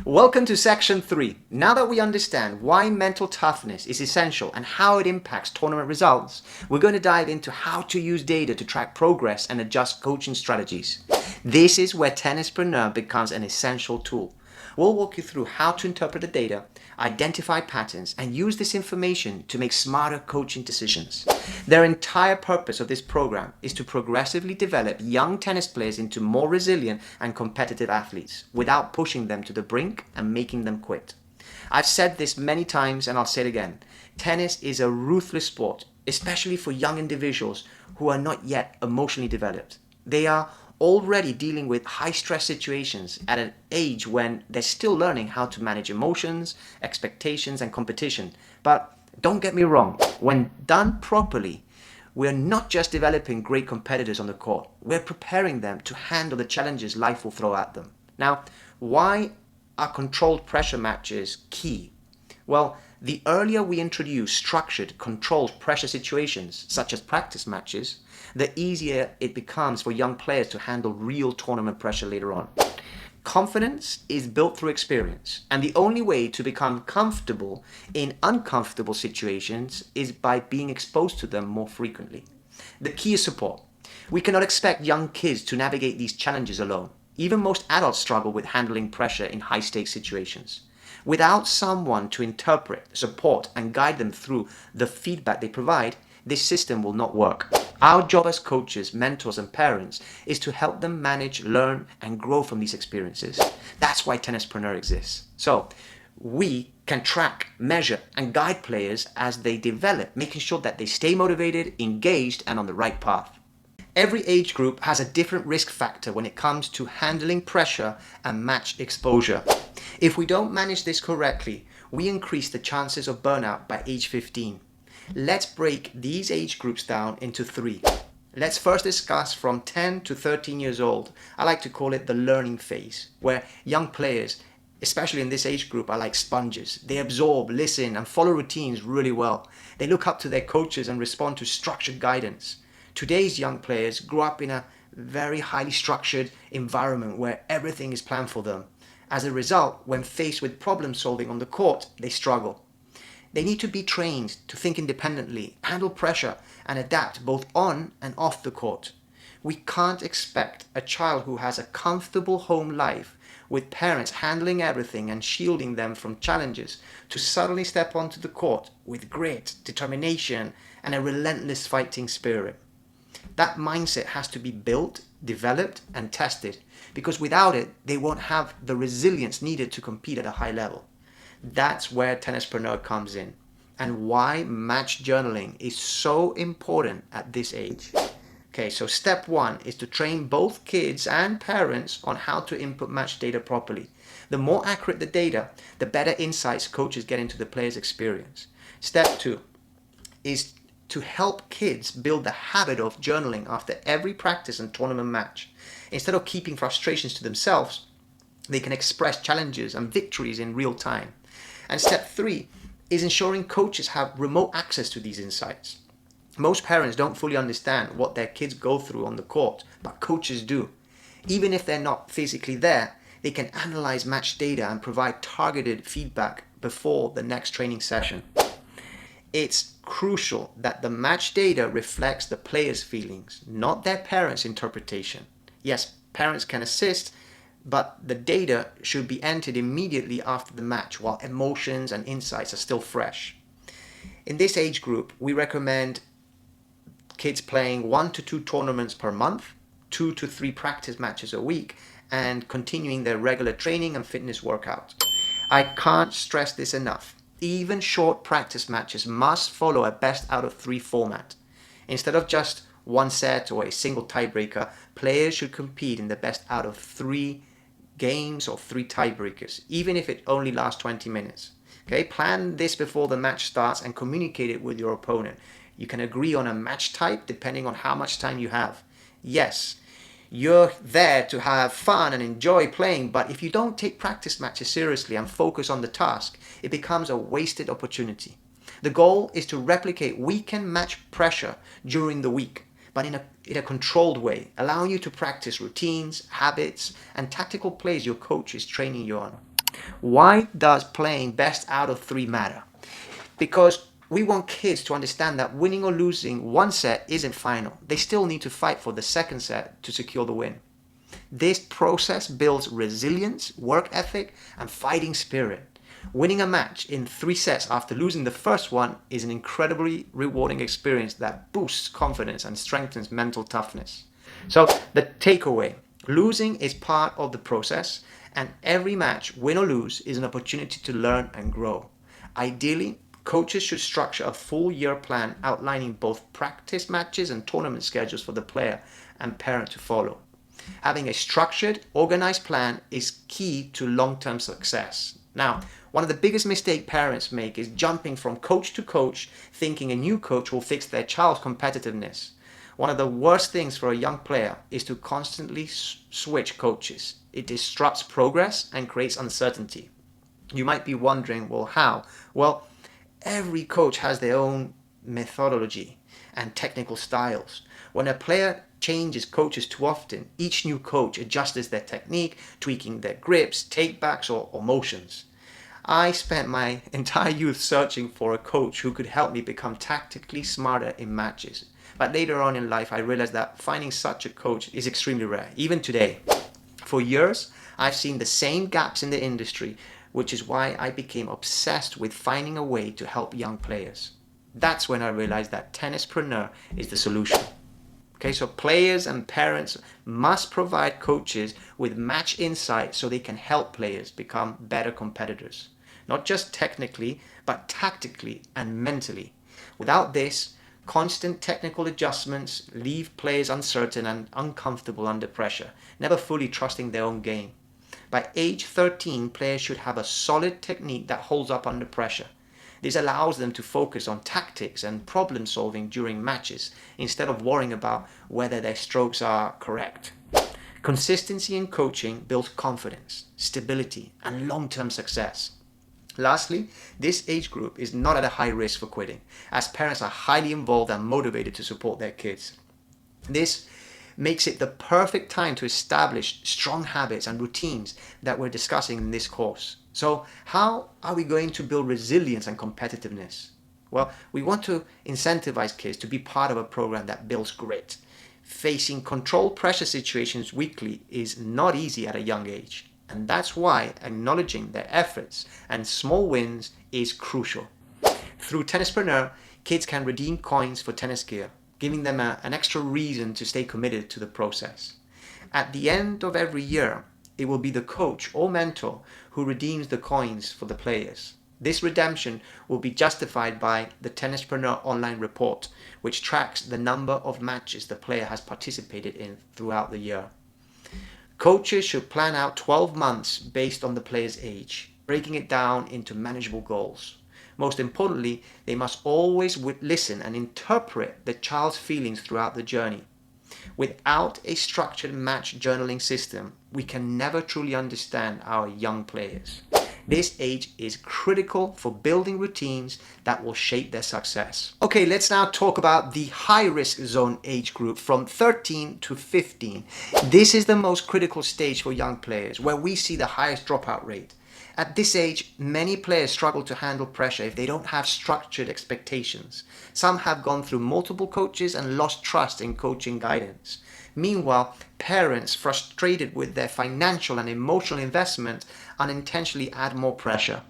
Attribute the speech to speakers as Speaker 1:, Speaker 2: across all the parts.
Speaker 1: Welcome to section 3. Now that we understand why mental toughness is essential and how it impacts tournament results, we're going to dive into how to use data to track progress and adjust coaching strategies. This is where Tennispreneur becomes an essential tool. We'll walk you through how to interpret the data, identify patterns, and use this information to make smarter coaching decisions. Their entire purpose of this program is to progressively develop young tennis players into more resilient and competitive athletes without pushing them to the brink and making them quit. I've said this many times and I'll say it again. Tennis is a ruthless sport, especially for young individuals who are not yet emotionally developed. They are already dealing with high-stress situations at an age when they're still learning how to manage emotions, expectations, and competition. But don't get me wrong, when done properly, we're not just developing great competitors on the court, we're preparing them to handle the challenges life will throw at them. Now, why are controlled pressure matches key? Well, the earlier we introduce structured, controlled pressure situations, such as practice matches, the easier it becomes for young players to handle real tournament pressure later on. Confidence is built through experience, and the only way to become comfortable in uncomfortable situations is by being exposed to them more frequently. The key is support. We cannot expect young kids to navigate these challenges alone. Even most adults struggle with handling pressure in high-stakes situations. Without someone to interpret, support, and guide them through the feedback they provide, this system will not work. Our job as coaches, mentors, and parents is to help them manage, learn, and grow from these experiences. That's why Tennispreneur exists. So we can track, measure, and guide players as they develop, making sure that they stay motivated, engaged, and on the right path. Every age group has a different risk factor when it comes to handling pressure and match exposure. If we don't manage this correctly, we increase the chances of burnout by age 15. Let's break these age groups down into 3. Let's first discuss from 10 to 13 years old. I like to call it the learning phase, where young players, especially in this age group, are like sponges. They absorb, listen, and follow routines really well. They look up to their coaches and respond to structured guidance. Today's young players grow up in a very highly structured environment where everything is planned for them. As a result, when faced with problem solving on the court, they struggle. They need to be trained to think independently, handle pressure, and adapt both on and off the court. We can't expect a child who has a comfortable home life with parents handling everything and shielding them from challenges to suddenly step onto the court with grit, determination, and a relentless fighting spirit. That mindset has to be built, developed, and tested, because without it, they won't have the resilience needed to compete at a high level. That's where Tennispreneur comes in, and why match journaling is so important at this age. Okay, so step 1 is to train both kids and parents on how to input match data properly. The more accurate the data, the better insights coaches get into the player's experience. Step 2 is to help kids build the habit of journaling after every practice and tournament match. Instead of keeping frustrations to themselves, they can express challenges and victories in real time. And step 3 is ensuring coaches have remote access to these insights. Most parents don't fully understand what their kids go through on the court, but coaches do. Even if they're not physically there, they can analyze match data and provide targeted feedback before the next training session. It's crucial that the match data reflects the player's feelings, not their parents' interpretation. Yes, parents can assist, but the data should be entered immediately after the match while emotions and insights are still fresh. In this age group, we recommend kids playing 1 to 2 tournaments per month, 2 to 3 practice matches a week, and continuing their regular training and fitness workouts. I can't stress this enough. Even short practice matches must follow a best out of 3 format. Instead of just one set or a single tiebreaker, players should compete in the best out of 3 games or 3 tiebreakers, even if it only lasts 20 minutes. Okay, plan this before the match starts and communicate it with your opponent. You can agree on a match type depending on how much time you have. Yes, you're there to have fun and enjoy playing, but if you don't take practice matches seriously and focus on the task, it becomes a wasted opportunity. The goal is to replicate weekend match pressure during the week, but in a controlled way, allowing you to practice routines, habits, and tactical plays your coach is training you on. Why does playing best out of three matter? Because we want kids to understand that winning or losing one set isn't final. They still need to fight for the second set to secure the win. This process builds resilience, work ethic, and fighting spirit. Winning a match in 3 sets after losing the first one is an incredibly rewarding experience that boosts confidence and strengthens mental toughness. So, the takeaway: losing is part of the process, and every match, win or lose, is an opportunity to learn and grow. Ideally, coaches should structure a full year plan outlining both practice matches and tournament schedules for the player and parent to follow. Having a structured, organized plan is key to long-term success. Now, one of the biggest mistakes parents make is jumping from coach to coach, thinking a new coach will fix their child's competitiveness. One of the worst things for a young player is to constantly switch coaches. It disrupts progress and creates uncertainty. You might be wondering, well, how? Well, every coach has their own methodology and technical styles. When a player changes coaches too often, each new coach adjusts their technique, tweaking their grips, takebacks, or motions. I spent my entire youth searching for a coach who could help me become tactically smarter in matches. But later on in life, I realized that finding such a coach is extremely rare, even today. For years, I've seen the same gaps in the industry, which is why I became obsessed with finding a way to help young players. That's when I realized that Tennispreneur is the solution. Okay, so players and parents must provide coaches with match insight so they can help players become better competitors. Not just technically, but tactically and mentally. Without this, constant technical adjustments leave players uncertain and uncomfortable under pressure, never fully trusting their own game. By age 13, players should have a solid technique that holds up under pressure. This allows them to focus on tactics and problem solving during matches instead of worrying about whether their strokes are correct. Consistency in coaching builds confidence, stability, and long-term success. Lastly, this age group is not at a high risk for quitting, as parents are highly involved and motivated to support their kids. This makes it the perfect time to establish strong habits and routines that we're discussing in this course. So how are we going to build resilience and competitiveness? Well, we want to incentivize kids to be part of a program that builds grit. Facing controlled pressure situations weekly is not easy at a young age, and that's why acknowledging their efforts and small wins is crucial. Through Tennispreneur, kids can redeem coins for tennis gear, giving them an extra reason to stay committed to the process. At the end of every year, it will be the coach or mentor who redeems the coins for the players. This redemption will be justified by the Tennispreneur online report, which tracks the number of matches the player has participated in throughout the year. Coaches should plan out 12 months based on the player's age, breaking it down into manageable goals. Most importantly, they must always listen and interpret the child's feelings throughout the journey. Without a structured match journaling system, we can never truly understand our young players. This age is critical for building routines that will shape their success. Okay, let's now talk about the high-risk zone age group from 13 to 15. This is the most critical stage for young players, where we see the highest dropout rate. At this age, many players struggle to handle pressure if they don't have structured expectations. Some have gone through multiple coaches and lost trust in coaching guidance. Meanwhile, parents, frustrated with their financial and emotional investment, unintentionally add more pressure.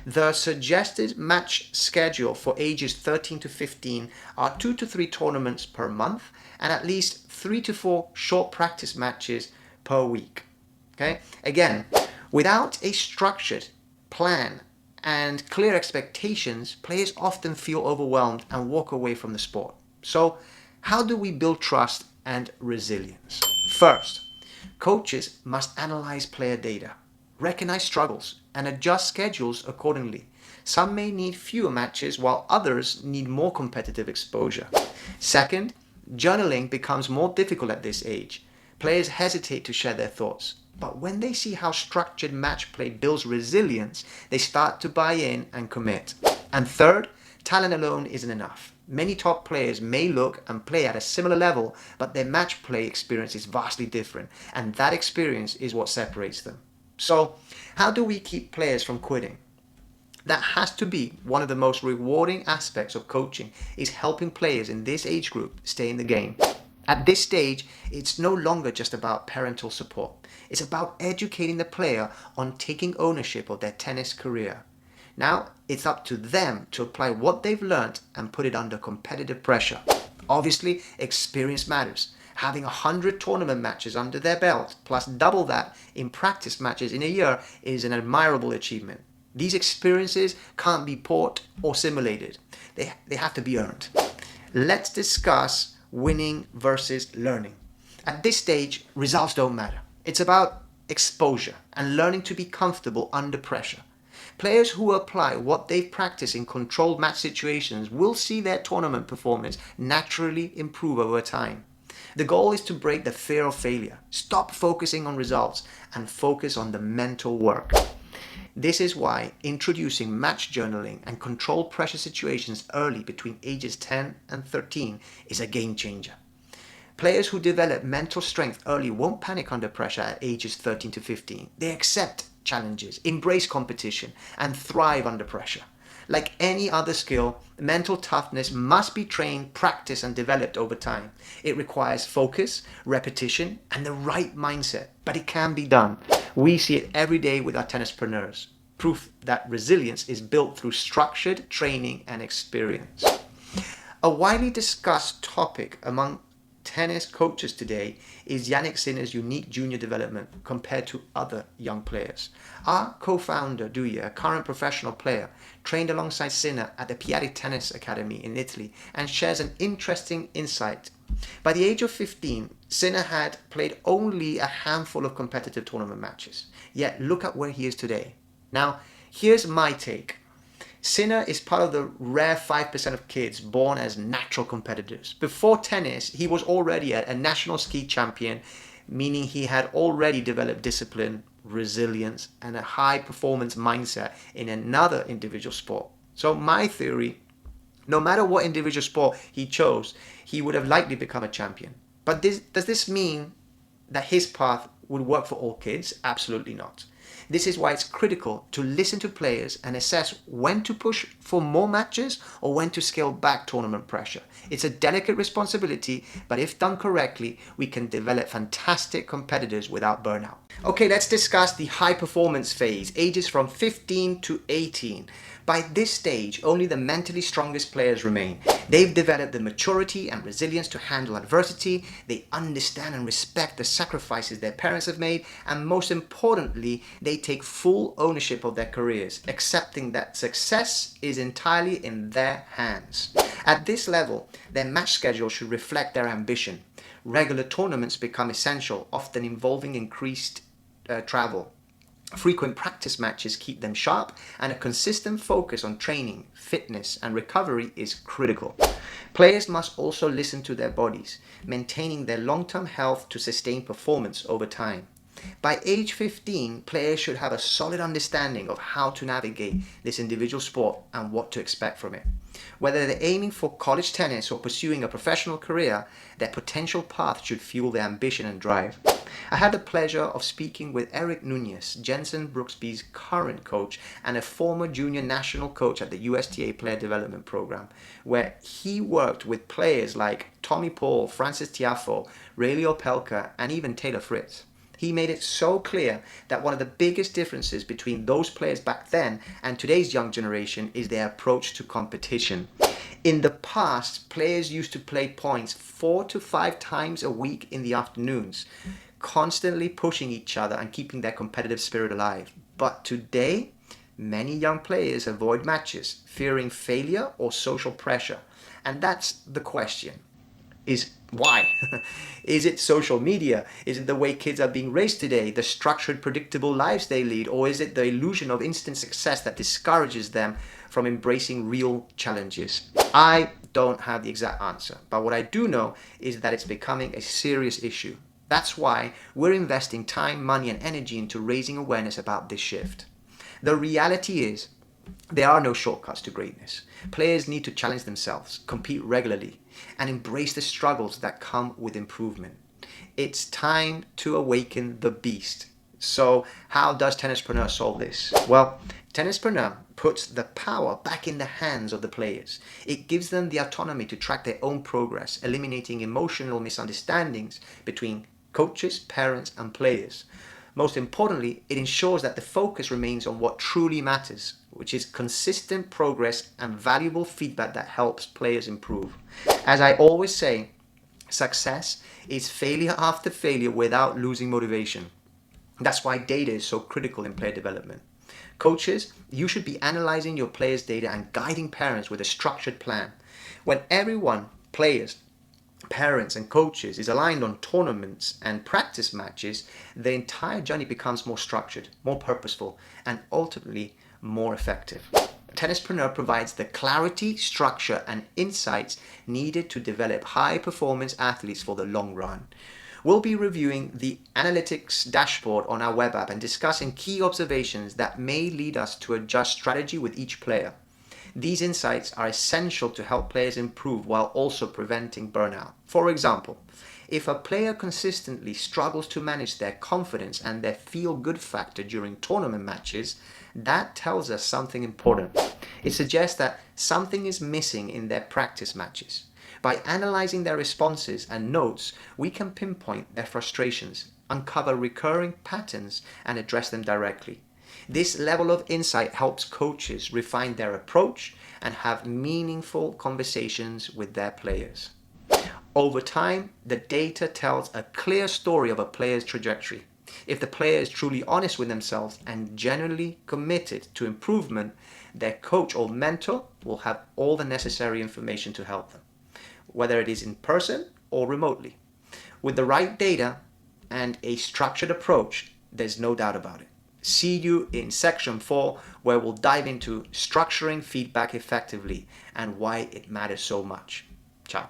Speaker 1: The suggested match schedule for ages 13 to 15 are 2 to 3 tournaments per month and at least 3 to 4 short practice matches per week. Okay? Again, without a structured plan and clear expectations, players often feel overwhelmed and walk away from the sport. So, how do we build trust and resilience? First, coaches must analyze player data, recognize struggles, and adjust schedules accordingly. Some may need fewer matches while others need more competitive exposure. Second, journaling becomes more difficult at this age. Players hesitate to share their thoughts. But when they see how structured match play builds resilience, they start to buy in and commit. And third, talent alone isn't enough. Many top players may look and play at a similar level, but their match play experience is vastly different, and that experience is what separates them. So, how do we keep players from quitting? That has to be one of the most rewarding aspects of coaching, is helping players in this age group stay in the game. At this stage, it's no longer just about parental support. It's about educating the player on taking ownership of their tennis career. Now, it's up to them to apply what they've learned and put it under competitive pressure. Obviously, experience matters. Having 100 tournament matches under their belt, plus double that in practice matches in a year, is an admirable achievement. These experiences can't be bought or simulated. They have to be earned. Let's discuss winning versus learning. At this stage, results don't matter. It's about exposure and learning to be comfortable under pressure. Players who apply what they've practiced in controlled match situations will see their tournament performance naturally improve over time. The goal is to break the fear of failure, stop focusing on results, and focus on the mental work. This is why introducing match journaling and controlled pressure situations early between ages 10 and 13 is a game changer. Players who develop mental strength early won't panic under pressure at ages 13 to 15. They accept challenges, embrace competition, and thrive under pressure. Like any other skill, mental toughness must be trained, practiced, and developed over time. It requires focus, repetition, and the right mindset, but it can be done. We see it every day with our tennispreneurs. Proof that resilience is built through structured training and experience. A widely discussed topic among tennis coaches today is Yannick Sinner's unique junior development compared to other young players. Our co-founder, Duya, a current professional player, trained alongside Sinner at the Piatti Tennis Academy in Italy and shares an interesting insight. By the age of 15, Sinner had played only a handful of competitive tournament matches. Yet look at where he is today. Now, here's my take. Sinner is part of the rare 5% of kids born as natural competitors. Before tennis, he was already a national ski champion, meaning he had already developed discipline, resilience, and a high performance mindset in another individual sport. So my theory, no matter what individual sport he chose, he would have likely become a champion. But does this mean that his path would work for all kids? Absolutely not. This is why it's critical to listen to players and assess when to push for more matches or when to scale back tournament pressure. It's a delicate responsibility, but if done correctly, we can develop fantastic competitors without burnout. Okay, let's discuss the high performance phase, ages from 15 to 18. By this stage, only the mentally strongest players remain. They've developed the maturity and resilience to handle adversity, they understand and respect the sacrifices their parents have made, and most importantly, they take full ownership of their careers, accepting that success is entirely in their hands. At this level, their match schedule should reflect their ambition. Regular tournaments become essential, often involving increased travel. Frequent practice matches keep them sharp, and a consistent focus on training, fitness, and recovery is critical. Players must also listen to their bodies, maintaining their long-term health to sustain performance over time. By age 15, players should have a solid understanding of how to navigate this individual sport and what to expect from it. Whether they're aiming for college tennis or pursuing a professional career, their potential path should fuel their ambition and drive. I had the pleasure of speaking with Eric Nunez, Jensen Brooksby's current coach and a former junior national coach at the USTA Player Development Program, where he worked with players like Tommy Paul, Francis Tiafoe, Rayleigh Opelka, and even Taylor Fritz. He made it so clear that one of the biggest differences between those players back then and today's young generation is their approach to competition. In the past, players used to play points 4 to 5 times a week in the afternoons, constantly pushing each other and keeping their competitive spirit alive. But today, many young players avoid matches, fearing failure or social pressure. And that's the question. Is why? Is it social media? Is it the way kids are being raised today, the structured, predictable lives they lead? Or is it the illusion of instant success that discourages them from embracing real challenges? I don't have the exact answer, but what I do know is that it's becoming a serious issue. That's why we're investing time, money, and energy into raising awareness about this shift. The reality is, there are no shortcuts to greatness. Players need to challenge themselves, compete regularly, and embrace the struggles that come with improvement. It's time to awaken the beast. So how does Tennispreneur solve this? Well, Tennispreneur puts the power back in the hands of the players. It gives them the autonomy to track their own progress, eliminating emotional misunderstandings between coaches, parents, and players. Most importantly, it ensures that the focus remains on what truly matters, which is consistent progress and valuable feedback that helps players improve. As I always say, success is failure after failure without losing motivation. That's why data is so critical in player development. Coaches, you should be analyzing your players' data and guiding parents with a structured plan. When everyone, players, parents, and coaches, is aligned on tournaments and practice matches, the entire journey becomes more structured, more purposeful, and ultimately more effective. Tennispreneur provides the clarity, structure, and insights needed to develop high-performance athletes for the long run. We'll be reviewing the analytics dashboard on our web app and discussing key observations that may lead us to adjust strategy with each player. These insights are essential to help players improve while also preventing burnout. For example, if a player consistently struggles to manage their confidence and their feel-good factor during tournament matches, that tells us something important. It suggests that something is missing in their practice matches. By analyzing their responses and notes, we can pinpoint their frustrations, uncover recurring patterns, and address them directly. This level of insight helps coaches refine their approach and have meaningful conversations with their players. Over time, the data tells a clear story of a player's trajectory. If the player is truly honest with themselves and genuinely committed to improvement, their coach or mentor will have all the necessary information to help them, whether it is in person or remotely. With the right data and a structured approach, there's no doubt about it. See you in section 4, where we'll dive into structuring feedback effectively and why it matters so much. Ciao.